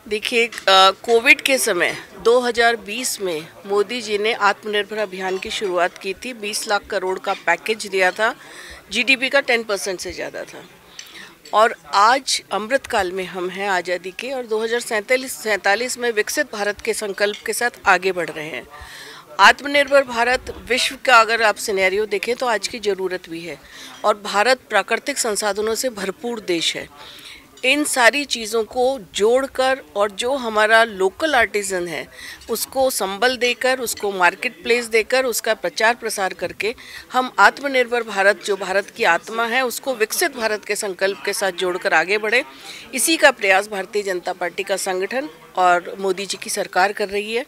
देखिए, कोविड के समय 2020 में मोदी जी ने आत्मनिर्भर अभियान की शुरुआत की थी। 20 लाख करोड़ का पैकेज दिया था, जीडीपी का 10% से ज़्यादा था। और आज अमृतकाल में हम हैं आज़ादी के, और 2047 में विकसित भारत के संकल्प के साथ आगे बढ़ रहे हैं। आत्मनिर्भर भारत विश्व का अगर आप सिनेरियो देखें तो आज की ज़रूरत भी है, और भारत प्राकृतिक संसाधनों से भरपूर देश है। इन सारी चीज़ों को जोड़कर और जो हमारा लोकल आर्टिज़न है उसको संबल देकर, उसको मार्केट प्लेस देकर, उसका प्रचार प्रसार करके हम आत्मनिर्भर भारत, जो भारत की आत्मा है, उसको विकसित भारत के संकल्प के साथ जोड़कर आगे बढ़े। इसी का प्रयास भारतीय जनता पार्टी का संगठन और मोदी जी की सरकार कर रही है।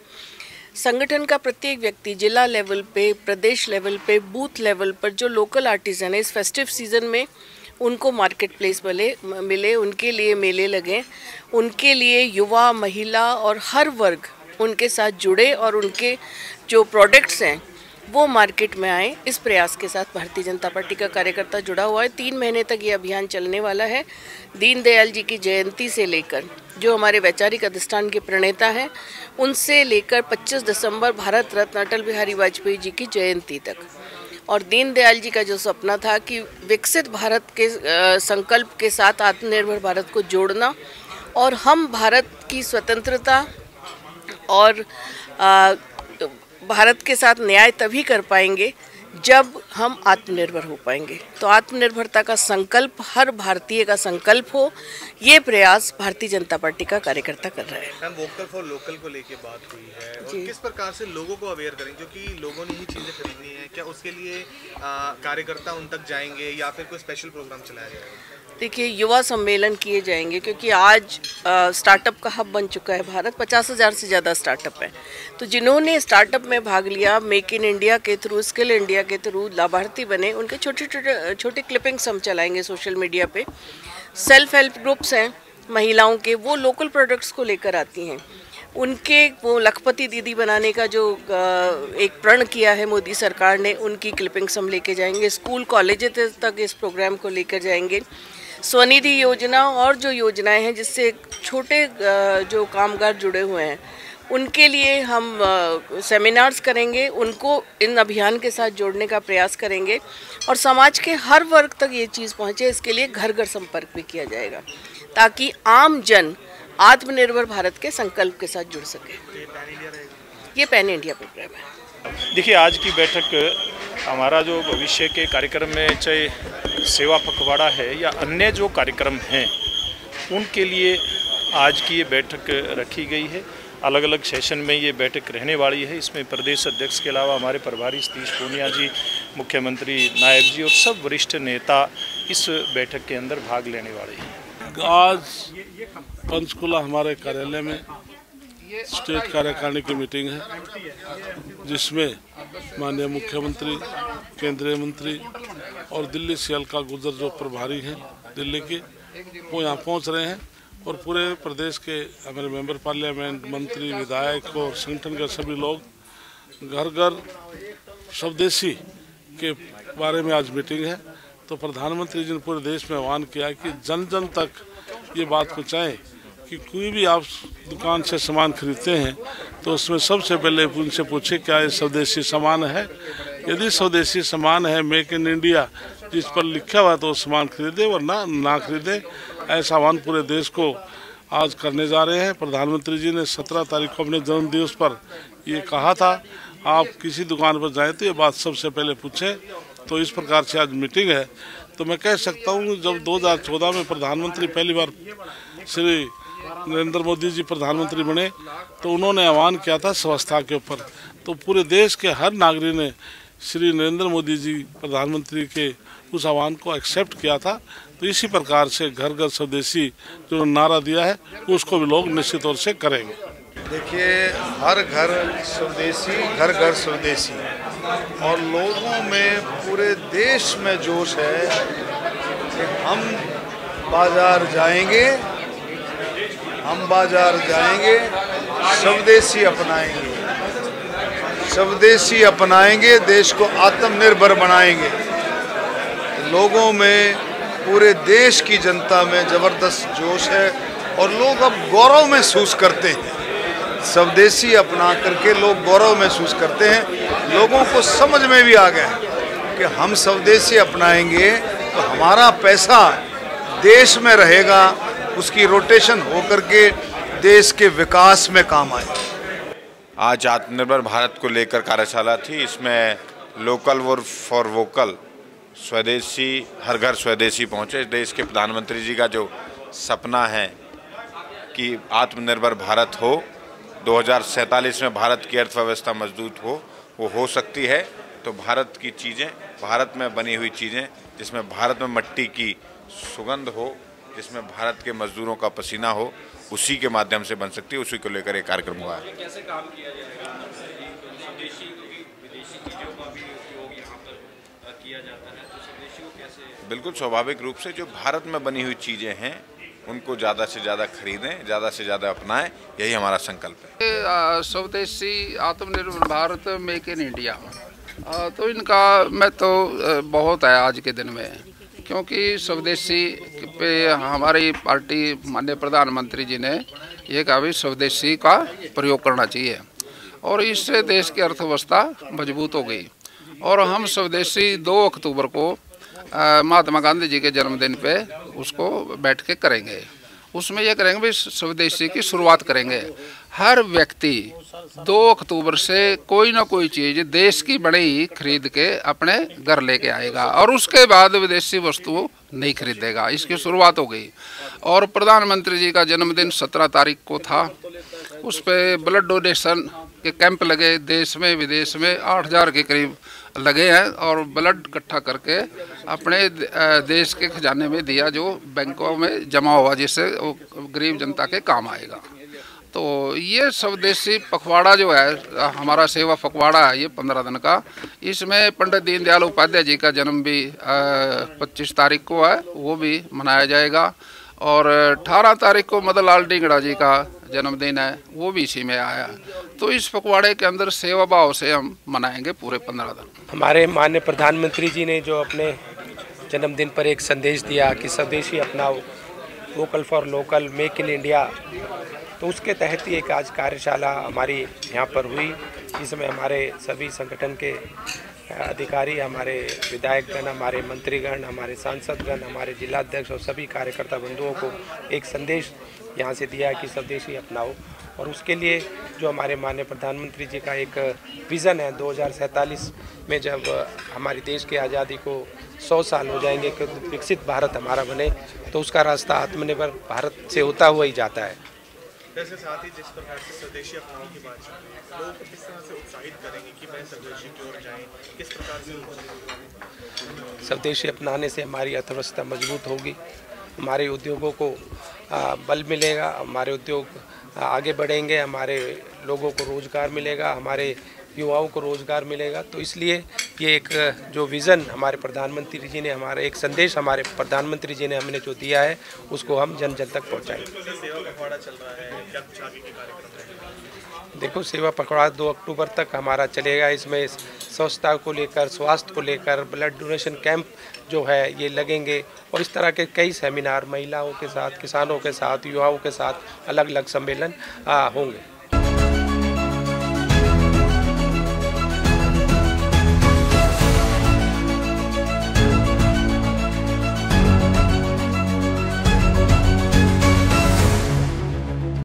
संगठन का प्रत्येक व्यक्ति जिला लेवल पे, प्रदेश लेवल पे, बूथ लेवल पर जो लोकल आर्टिज़न है, इस फेस्टिव सीज़न में उनको मार्केट प्लेस मिले, उनके लिए मेले लगें, उनके लिए युवा, महिला और हर वर्ग उनके साथ जुड़े और उनके जो प्रोडक्ट्स हैं वो मार्केट में आए। इस प्रयास के साथ भारतीय जनता पार्टी का कार्यकर्ता जुड़ा हुआ है। 3 महीने तक ये अभियान चलने वाला है। दीनदयाल जी की जयंती से लेकर, जो हमारे वैचारिक अधिष्ठान के प्रणेता हैं, उनसे लेकर 25 दिसंबर भारत रत्न अटल बिहारी वाजपेयी जी की जयंती तक। और दीनदयाल जी का जो सपना था कि विकसित भारत के संकल्प के साथ आत्मनिर्भर भारत को जोड़ना, और हम भारत की स्वतंत्रता और भारत के साथ न्याय तभी कर पाएंगे जब हम आत्मनिर्भर हो पाएंगे। तो आत्मनिर्भरता का संकल्प हर भारतीय का संकल्प हो, ये प्रयास भारतीय जनता पार्टी का कार्यकर्ता कर रहा है। मैम, वोकल फॉर लोकल को लेके बात हुई है, और किस प्रकार से लोगों को अवेयर करें, क्योंकि लोगों ने ही चीज़ें खरीदनी है। क्या उसके लिए कार्यकर्ता उन तक जाएंगे या फिर कोई स्पेशल प्रोग्राम चलाया जाएगा? देखिए, युवा सम्मेलन किए जाएंगे, क्योंकि आज स्टार्टअप का हब बन चुका है भारत। 50,000 से ज़्यादा स्टार्टअप है। तो जिन्होंने स्टार्टअप में भाग लिया, मेक इन इंडिया के थ्रू, स्किल इंडिया के थ्रू लाभार्थी बने, उनके छोटे क्लिपिंग्स हम चलाएंगे सोशल मीडिया पे। सेल्फ हेल्प ग्रुप्स हैं महिलाओं के, वो लोकल प्रोडक्ट्स को लेकर आती हैं। उनके वो लखपति दीदी बनाने का जो एक प्रण किया है मोदी सरकार ने, उनकी क्लिपिंग्स हम लेके जाएंगे। स्कूल कॉलेज तक इस प्रोग्राम को लेकर जाएंगे। स्वनिधि योजना और जो योजनाएं हैं जिससे छोटे जो कामगार जुड़े हुए हैं, उनके लिए हम सेमिनार्स करेंगे, उनको इन अभियान के साथ जोड़ने का प्रयास करेंगे, और समाज के हर वर्ग तक ये चीज़ पहुँचे। इसके लिए घर घर संपर्क भी किया जाएगा, ताकि आम जन आत्मनिर्भर भारत के संकल्प के साथ जुड़ सके। ये पैन इंडिया प्रोग्राम है। देखिए, आज की बैठक हमारा जो भविष्य के कार्यक्रम में, चाहे सेवा पखवाड़ा है या अन्य जो कार्यक्रम हैं, उनके लिए आज की ये बैठक रखी गई है। अलग अलग सेशन में ये बैठक रहने वाली है। इसमें प्रदेश अध्यक्ष के अलावा हमारे प्रभारी सतीश पूनिया जी, मुख्यमंत्री, नायब जी और सब वरिष्ठ नेता इस बैठक के अंदर भाग लेने वाले हैं। आज पंचकुला हमारे कार्यालय में स्टेट कार्यकारिणी की मीटिंग है, जिसमें माननीय मुख्यमंत्री, केंद्रीय मंत्री और दिल्ली से अलका गुर्जर जो प्रभारी हैं दिल्ली के, वो यहाँ पहुँच रहे हैं। और पूरे प्रदेश के हमारे मेंबर पार्लियामेंट, मंत्री, विधायक और संगठन के सभी लोग घर घर स्वदेशी के बारे में आज मीटिंग है। तो प्रधानमंत्री जी ने पूरे देश में आह्वान किया है कि जन जन तक ये बात पहुँचाएँ कि कोई भी आप दुकान से सामान खरीदते हैं तो उसमें सबसे पहले उनसे पूछे क्या ये स्वदेशी सामान है। यदि स्वदेशी सामान है, मेक इन इंडिया जिस पर लिखा हुआ, तो सामान खरीदे, वरना ना खरीदे। ऐसा आह्वान पूरे देश को आज करने जा रहे हैं। प्रधानमंत्री जी ने 17 तारीख को अपने जन्मदिवस पर ये कहा था, आप किसी दुकान पर जाएँ तो ये बात सबसे पहले पूछें। तो इस प्रकार से आज मीटिंग है। तो मैं कह सकता हूँ, जब 2014 में प्रधानमंत्री पहली बार श्री नरेंद्र मोदी जी प्रधानमंत्री बने, तो उन्होंने आह्वान किया था स्वच्छता के ऊपर। तो पूरे देश के हर नागरिक ने श्री नरेंद्र मोदी जी प्रधानमंत्री के उस आह्वान को एक्सेप्ट किया था। तो इसी प्रकार से घर घर स्वदेशी जो नारा दिया है, उसको भी लोग निश्चित तौर से करेंगे। देखिए, हर घर स्वदेशी, घर घर स्वदेशी, और लोगों में पूरे देश में जोश है कि हम बाजार जाएंगे, स्वदेशी अपनाएंगे, देश को आत्मनिर्भर बनाएंगे। लोगों में, पूरे देश की जनता में ज़बरदस्त जोश है। और लोग अब गौरव महसूस करते हैं। स्वदेशी अपना करके लोग गौरव महसूस करते हैं। लोगों को समझ में भी आ गया कि हम स्वदेशी अपनाएंगे तो हमारा पैसा देश में रहेगा, उसकी रोटेशन होकर के देश के विकास में काम आए। आज आत्मनिर्भर भारत को लेकर कार्यशाला थी। इसमें लोकल फॉर वोकल, स्वदेशी हर घर स्वदेशी पहुँचे। देश के प्रधानमंत्री जी का जो सपना है कि आत्मनिर्भर भारत हो, 2047 में भारत की अर्थव्यवस्था मजबूत हो, वो हो सकती है। तो भारत की चीज़ें, भारत में बनी हुई चीज़ें, जिसमें भारत में मिट्टी की सुगंध हो, जिसमें भारत के मजदूरों का पसीना हो, उसी के माध्यम से बन सकती है। उसी को लेकर एक कार्यक्रम हुआ है। कैसे काम किया जाएगा? स्वदेशी विदेशी चीज़ों का भी उपयोग यहाँ पर किया जाता है, तो स्वदेशी को कैसे? बिल्कुल स्वाभाविक रूप से जो भारत में बनी हुई चीज़ें हैं उनको ज़्यादा से ज़्यादा खरीदें, ज़्यादा से ज़्यादा अपनाएं, यही हमारा संकल्प है। स्वदेशी आत्मनिर्भर भारत, मेक इन इंडिया, तो इनका मैं तो बहुत है आज के दिन में, क्योंकि स्वदेशी पे हमारी पार्टी माननीय प्रधानमंत्री जी ने ये कहा भी स्वदेशी का प्रयोग करना चाहिए और इससे देश की अर्थव्यवस्था मजबूत हो गई। और हम स्वदेशी 2 अक्टूबर को महात्मा गांधी जी के जन्मदिन पे उसको बैठ के करेंगे। उसमें यह करेंगे भी स्वदेशी की शुरुआत करेंगे। हर व्यक्ति 2 अक्टूबर से कोई ना कोई चीज़ देश की बड़ी खरीद के अपने घर लेके आएगा और उसके बाद विदेशी वस्तु नहीं खरीदेगा। इसकी शुरुआत हो गई। और प्रधानमंत्री जी का जन्मदिन 17 तारीख को था। उस पर ब्लड डोनेशन के कैंप लगे, देश में विदेश में 8000 के करीब लगे हैं और ब्लड इकट्ठा करके अपने देश के खजाने में दिया, जो बैंकों में जमा हुआ, जिससे गरीब जनता के काम आएगा। तो ये स्वदेशी पखवाड़ा जो है हमारा सेवा पखवाड़ा है, ये 15 दिन का। इसमें पंडित दीनदयाल उपाध्याय जी का जन्म भी 25 तारीख को है, वो भी मनाया जाएगा। और 18 तारीख को मदन लाल ढींगड़ा जी का जन्मदिन है, वो भी इसी में आया। तो इस पखवाड़े के अंदर सेवा भाव से हम मनाएंगे पूरे 15 दिन। हमारे माननीय प्रधानमंत्री जी ने जो अपने जन्मदिन पर एक संदेश दिया कि स्वदेशी अपनाओ, vocal for local, make in India, तो उसके तहत ही एक आज कार्यशाला हमारी यहाँ पर हुई, जिसमें हमारे सभी संगठन के अधिकारी, हमारे विधायकगण, हमारे मंत्रीगण, हमारे सांसदगण, हमारे जिलाध्यक्ष और सभी कार्यकर्ता बंधुओं को एक संदेश यहाँ से दिया कि स्वदेशी अपनाओ। और उसके लिए जो हमारे माननीय प्रधानमंत्री जी का एक विज़न है 2047 में, जब हमारे देश की आज़ादी को 100 साल हो जाएंगे कि विकसित भारत हमारा बने, तो उसका रास्ता आत्मनिर्भर भारत से होता हुआ ही जाता है। वैसे साथ ही जिस प्रकार से स्वदेशी अपनाओ की बात चल रही है, लोग किस तरह से उत्साहित करेंगे कि वह स्वदेशी की ओर जाएं, किस प्रकार से? स्वदेशी अपनाने से हमारी अर्थव्यवस्था मजबूत होगी, हमारे उद्योगों को बल मिलेगा, हमारे उद्योग आगे बढ़ेंगे, हमारे लोगों को रोज़गार मिलेगा, हमारे युवाओं को रोज़गार मिलेगा। तो इसलिए ये एक जो विज़न हमारे प्रधानमंत्री जी ने, हमारा एक संदेश हमारे प्रधानमंत्री जी ने हमने जो दिया है, उसको हम जन जन तक पहुँचाएंगे। सेवा पखवाड़ा चल रहा है, क्या कुछ आगे के कार्यक्रम रहेंगे? देखो, सेवा पखवाड़ा 2 अक्टूबर तक हमारा चलेगा। इसमें स्वच्छता को लेकर, स्वास्थ्य को लेकर, ब्लड डोनेशन कैंप जो है ये लगेंगे और इस तरह के कई सेमिनार महिलाओं के साथ, किसानों के साथ, युवाओं के साथ अलग अलग सम्मेलन होंगे।